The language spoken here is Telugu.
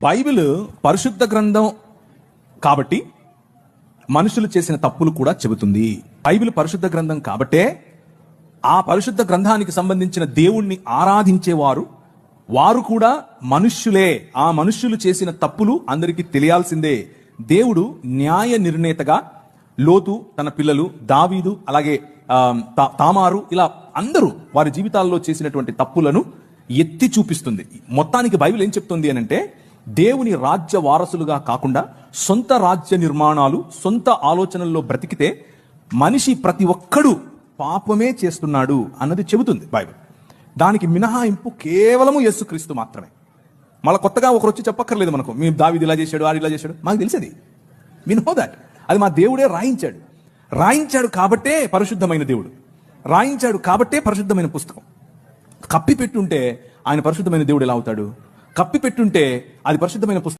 బైబిల్ పరిశుద్ధ గ్రంథం కాబట్టి మనుషులు చేసిన తప్పులు కూడా చెబుతుంది. బైబిల్ పరిశుద్ధ గ్రంథం కాబట్టే ఆ పరిశుద్ధ గ్రంథానికి సంబంధించిన దేవుణ్ణి ఆరాధించేవారు వారు కూడా మనుష్యులే. ఆ మనుష్యులు చేసిన తప్పులు అందరికీ తెలియాల్సిందే. దేవుడు న్యాయ నిర్ణేతగా లోతు, తన పిల్లలు దావీదు, అలాగే తామారు, ఇలా అందరూ వారి జీవితాల్లో చేసినటువంటి తప్పులను ఎత్తి చూపిస్తుంది. మొత్తానికి బైబిల్ ఏం చెప్తుంది అనంటే, దేవుని రాజ్య వారసులుగా కాకుండా సొంత రాజ్య నిర్మాణాలు, సొంత ఆలోచనల్లో బ్రతికితే మనిషి ప్రతి ఒక్కడు పాపమే చేస్తున్నాడు అన్నది చెబుతుంది బైబిల్. దానికి మినహాయింపు కేవలము యేసుక్రీస్తు మాత్రమే. మళ్ళీ కొత్తగా ఒకరు వచ్చి చెప్పక్కర్లేదు మనకు, మీ దావీదు ఇలా చేశాడు, ఆడు ఇలా చేశాడు. మాకు తెలిసేది, వి నో దట్. అది మా దేవుడే రాయించాడు కాబట్టే పరిశుద్ధమైన దేవుడు, రాయించాడు కాబట్టే పరిశుద్ధమైన పుస్తకం. కప్పిపెట్టుంటే ఆయన పరిశుద్ధమైన దేవుడు ఎలా అవుతాడు? కప్పిపెట్టుంటే అది పరిశుద్ధమైన పుస్తకం